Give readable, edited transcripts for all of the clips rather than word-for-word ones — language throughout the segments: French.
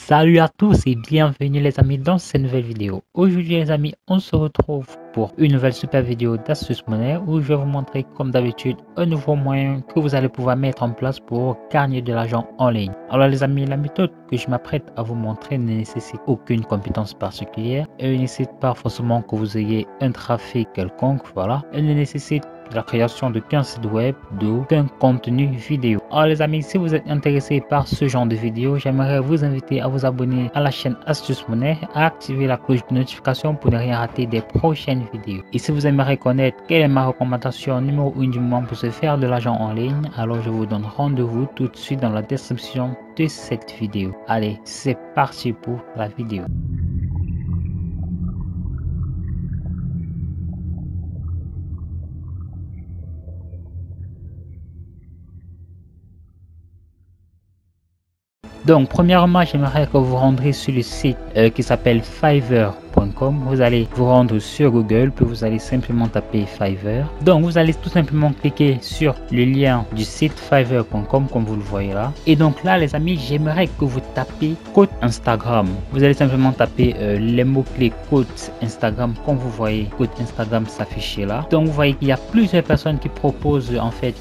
Salut à tous et bienvenue les amis dans cette nouvelle vidéo. Aujourd'hui les amis, on se retrouve pour une nouvelle super vidéo d'Astuce Monnaie où je vais vous montrer comme d'habitude un nouveau moyen que vous allez pouvoir mettre en place pour gagner de l'argent en ligne. Alors les amis, la méthode que je m'apprête à vous montrer ne nécessite aucune compétence particulière et ne nécessite pas forcément que vous ayez un trafic quelconque, voilà. Elle ne nécessite la création d'aucun site web, d'aucun contenu vidéo. Alors les amis, si vous êtes intéressé par ce genre de vidéo, j'aimerais vous inviter à vous abonner à la chaîne Astuce Monnaie, à activer la cloche de notification pour ne rien rater des prochaines vidéos. Et si vous aimeriez connaître quelle est ma recommandation numéro 1 du moment pour se faire de l'argent en ligne, alors je vous donne rendez-vous tout de suite dans la description de cette vidéo. Allez, c'est parti pour la vidéo. Donc, premièrement, j'aimerais que vous rentrez sur le site qui s'appelle Fiverr.com. Vous allez vous rendre sur Google, puis vous allez simplement taper Fiverr. Donc, vous allez tout simplement cliquer sur le lien du site Fiverr.com comme vous le voyez là. Et donc là, les amis, j'aimerais que vous tapez code Instagram. Vous allez simplement taper les mots-clés code Instagram comme vous voyez. Code Instagram s'afficher là. Donc, vous voyez qu'il y a plusieurs personnes qui proposent en fait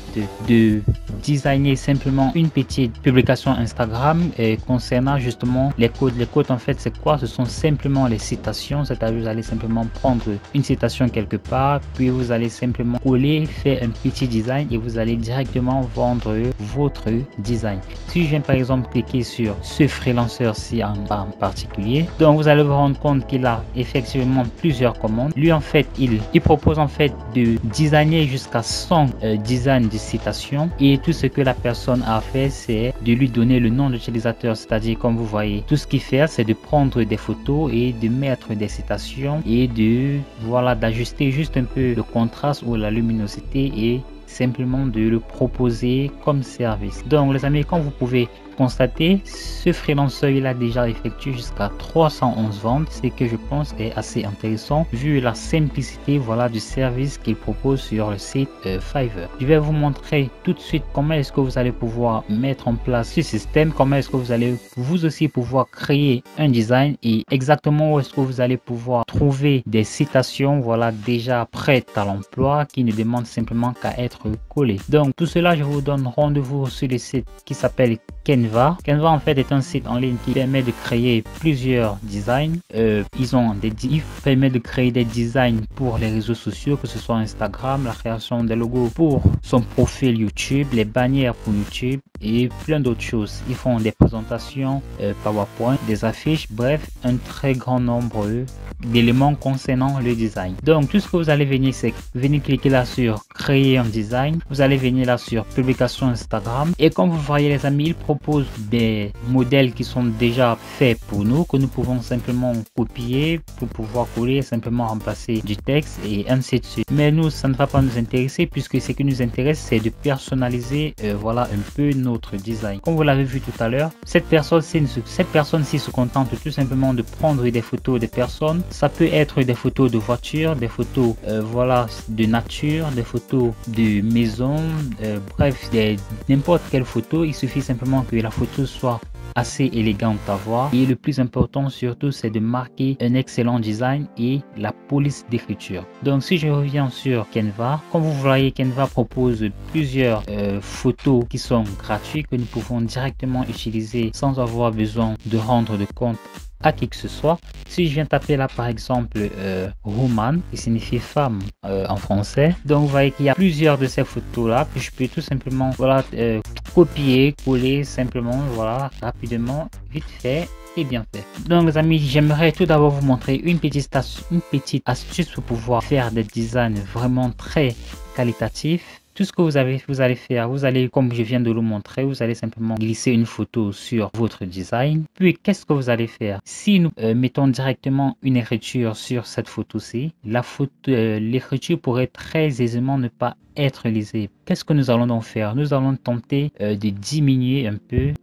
de designer simplement une petite publication Instagram concernant justement les codes. Les codes en fait c'est quoi? Ce sont simplement les citations, c'est-à-dire vous allez simplement prendre une citation quelque part, puis vous allez simplement coller, faire un petit design et vous allez directement vendre votre design. Si je viens par exemple cliquer sur ce freelanceur-ci en particulier, donc vous allez vous rendre compte qu'il a effectivement plusieurs commandes. Lui en fait il propose en fait de designer jusqu'à 100 designs de citations et tout ce que la personne a fait c'est de lui donner le nom d'utilisateur, c'est-à-dire comme vous voyez tout ce qu'il fait c'est de prendre des photos et de mettre des citations et de voilà d'ajuster juste un peu le contraste ou la luminosité et simplement de le proposer comme service. Donc les amis, comme vous pouvez constater, ce freelancer il a déjà effectué jusqu'à 311 ventes, ce que je pense est assez intéressant vu la simplicité voilà du service qu'il propose sur le site Fiverr. Je vais vous montrer tout de suite comment est-ce que vous allez pouvoir mettre en place ce système, comment est-ce que vous allez vous aussi pouvoir créer un design et exactement où est-ce que vous allez pouvoir trouver des citations voilà déjà prêtes à l'emploi qui ne demandent simplement qu'à être collées. Donc tout cela, je vous donne rendez-vous sur le site qui s'appelle Canva. Canva en fait est un site en ligne qui permet de créer plusieurs designs. Il permet de créer des designs pour les réseaux sociaux, que ce soit Instagram, la création des logos pour son profil YouTube, les bannières pour YouTube et plein d'autres choses. Ils font des présentations PowerPoint, des affiches, bref, un très grand nombre d'éléments concernant le design. Donc tout ce que vous allez venir, c'est venir cliquer là sur créer un design. Vous allez venir là sur publication Instagram et comme vous voyez les amis, il propose des modèles qui sont déjà faits pour nous, que nous pouvons simplement copier pour pouvoir coller, simplement remplacer du texte et ainsi de suite. Mais nous, ça ne va pas nous intéresser puisque ce qui nous intéresse, c'est de personnaliser voilà un peu notre design. Comme vous l'avez vu tout à l'heure, cette personne-ci se contente tout simplement de prendre des photos de personnes. Ça peut être des photos de voitures, des photos voilà de nature, des photos de maison, bref, n'importe quelle photo. Il suffit simplement que la photo soit assez élégante à voir et le plus important surtout c'est de marquer un excellent design et la police d'écriture. Donc si je reviens sur Canva, comme vous voyez, Canva propose plusieurs photos qui sont gratuites que nous pouvons directement utiliser sans avoir besoin de rendre de compte à qui que ce soit. Si je viens taper là par exemple woman qui signifie femme en français, donc vous voyez qu'il y a plusieurs de ces photos là que je peux tout simplement voilà copier, coller simplement voilà rapidement, vite fait et bien fait. Donc les amis, j'aimerais tout d'abord vous montrer une petite astuce pour pouvoir faire des designs vraiment très qualitatifs. Tout ce que vous allez faire, vous allez, comme je viens de le montrer, vous allez simplement glisser une photo sur votre design. Puis, qu'est-ce que vous allez faire? Si nous mettons directement une écriture sur cette photo-ci, l'écriture pourrait très aisément ne pas être lisible. Qu'est-ce que nous allons donc faire? Nous allons tenter de diminuer un peu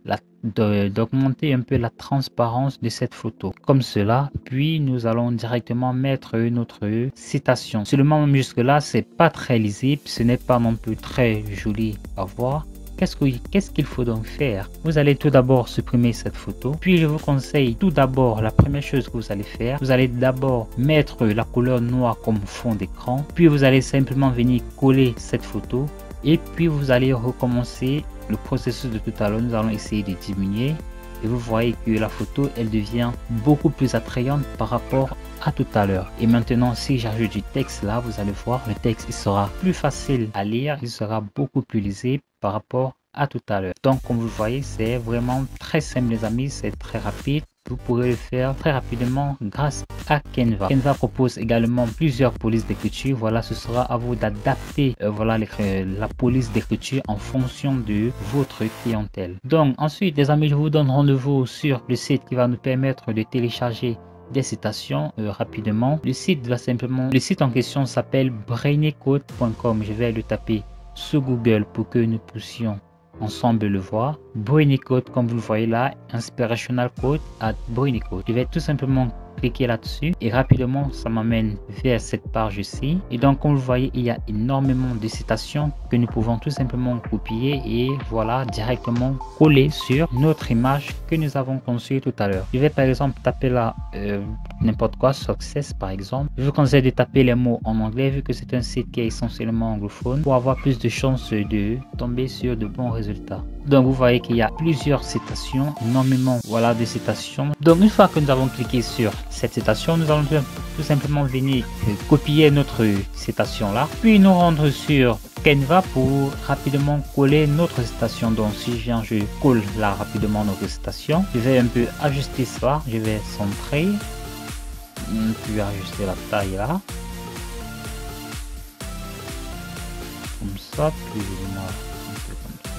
d'augmenter un peu la transparence de cette photo comme cela, puis nous allons directement mettre notre citation. Seulement même jusque là c'est pas très lisible, ce n'est pas non plus très joli à voir, qu'est-ce qu'il faut donc faire? Vous allez tout d'abord supprimer cette photo, puis je vous conseille tout d'abord, la première chose que vous allez faire, vous allez d'abord mettre la couleur noire comme fond d'écran, puis vous allez simplement venir coller cette photo et puis vous allez recommencer le processus de tout à l'heure. Nous allons essayer de diminuer et vous voyez que la photo elle devient beaucoup plus attrayante par rapport à tout à l'heure. Et maintenant, si j'ajoute du texte là, vous allez voir, le texte il sera plus facile à lire, il sera beaucoup plus lisible par rapport à tout à l'heure. Donc comme vous voyez, c'est vraiment très simple les amis, c'est très rapide. Vous pourrez le faire très rapidement grâce à Canva. Canva propose également plusieurs polices d'écriture. Voilà, ce sera à vous d'adapter voilà la police d'écriture en fonction de votre clientèle. Donc ensuite les amis, je vous donne rendez-vous sur le site qui va nous permettre de télécharger des citations rapidement. Le site en question s'appelle brainycode.com. Je vais le taper sur Google pour que nous puissions ensemble le voir. Brainycode, comme vous le voyez là, Inspirational Code at Brainycode. Je vais tout simplement cliquer là-dessus et rapidement ça m'amène vers cette page ici. Et donc comme vous voyez, il y a énormément de citations que nous pouvons tout simplement copier et voilà directement coller sur notre image que nous avons conçue tout à l'heure. Je vais par exemple taper là n'importe quoi, success par exemple. Je vous conseille de taper les mots en anglais vu que c'est un site qui est essentiellement anglophone pour avoir plus de chances de tomber sur de bons résultats. Donc vous voyez qu'il y a plusieurs citations, énormément voilà de citations. Donc une fois que nous avons cliqué sur cette citation, nous allons tout simplement venir copier notre citation là, puis nous rendre sur Canva pour rapidement coller notre citation. Donc si je colle là rapidement notre citation, je vais un peu ajuster ça, je vais centrer, puis ajuster la taille là, comme ça, plus ou moins un peu comme ça.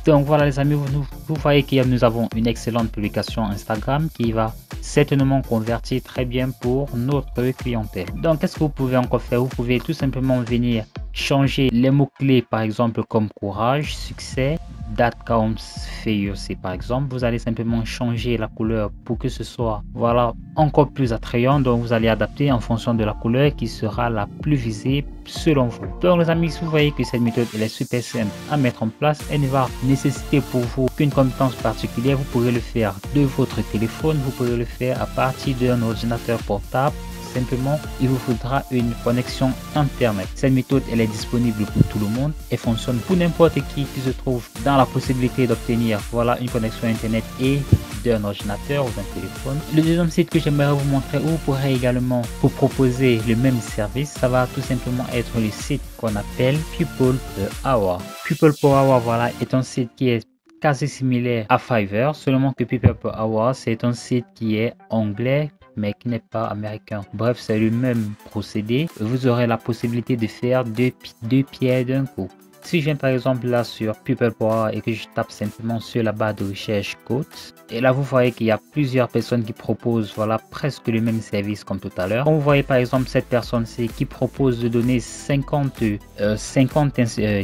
Donc voilà les amis, vous voyez que nous avons une excellente publication Instagram qui va certainement convertir très bien pour notre clientèle. Donc qu'est-ce que vous pouvez encore faire? Vous pouvez tout simplement venir changer les mots-clés par exemple comme courage, succès, that counts failure par exemple. Vous allez simplement changer la couleur pour que ce soit voilà encore plus attrayant. Donc vous allez adapter en fonction de la couleur qui sera la plus visible selon vous. Donc les amis, si vous voyez que cette méthode elle est super simple à mettre en place, elle ne va nécessiter pour vous qu'une compétence particulière. Vous pourrez le faire de votre téléphone, vous pourrez le faire à partir d'un ordinateur portable. Simplement, il vous faudra une connexion internet. Cette méthode elle est disponible pour tout le monde et fonctionne pour n'importe qui se trouve dans la possibilité d'obtenir voilà une connexion internet et d'un ordinateur ou d'un téléphone. Le deuxième site que j'aimerais vous montrer où vous pourrez également vous proposer le même service, ça va tout simplement être le site qu'on appelle People Per Hour. People Per Hour voilà est un site qui est quasi similaire à Fiverr, seulement que People Per Hour c'est un site qui est anglais mais qui n'est pas américain. Bref, c'est le même procédé. Vous aurez la possibilité de faire deux pierres d'un coup. Si je viens par exemple là sur People Per Hour et que je tape simplement sur la barre de recherche quotes, et là vous voyez qu'il y a plusieurs personnes qui proposent voilà presque le même service comme tout à l'heure. Comme vous voyez par exemple cette personne-ci qui propose de donner 50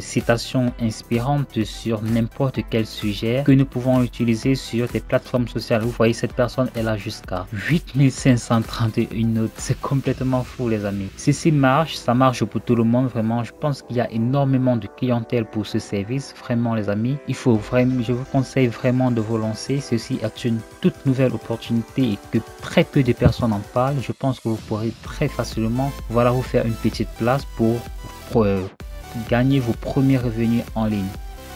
citations inspirantes sur n'importe quel sujet que nous pouvons utiliser sur des plateformes sociales. Vous voyez cette personne elle a jusqu'à 8531 notes. C'est complètement fou les amis. Ceci marche, ça marche pour tout le monde vraiment. Je pense qu'il y a énormément de clients pour ce service. Vraiment les amis, il faut vraiment, je vous conseille vraiment de vous lancer. Ceci est une toute nouvelle opportunité et que très peu de personnes en parlent. Je pense que vous pourrez très facilement voilà vous faire une petite place pour gagner vos premiers revenus en ligne.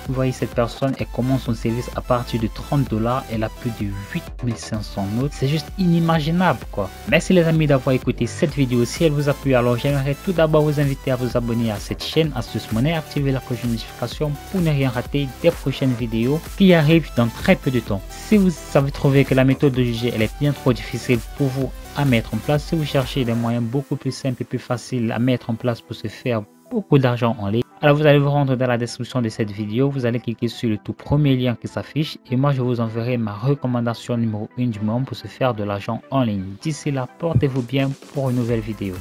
Vous voyez cette personne, elle commence son service à partir de 30 $. Elle a plus de 8500 notes. C'est juste inimaginable quoi. Merci les amis d'avoir écouté cette vidéo. Si elle vous a plu, alors j'aimerais tout d'abord vous inviter à vous abonner à cette chaîne Astuce Monnaie, activer la cloche de notification pour ne rien rater des prochaines vidéos qui arrivent dans très peu de temps. Si vous avez trouvé que la méthode de juger elle est bien trop difficile pour vous à mettre en place, si vous cherchez des moyens beaucoup plus simples et plus faciles à mettre en place pour se faire beaucoup d'argent en ligne, alors vous allez vous rendre dans la description de cette vidéo, vous allez cliquer sur le tout premier lien qui s'affiche et moi je vous enverrai ma recommandation numéro 1 du moment pour se faire de l'argent en ligne. D'ici là, portez-vous bien pour une nouvelle vidéo.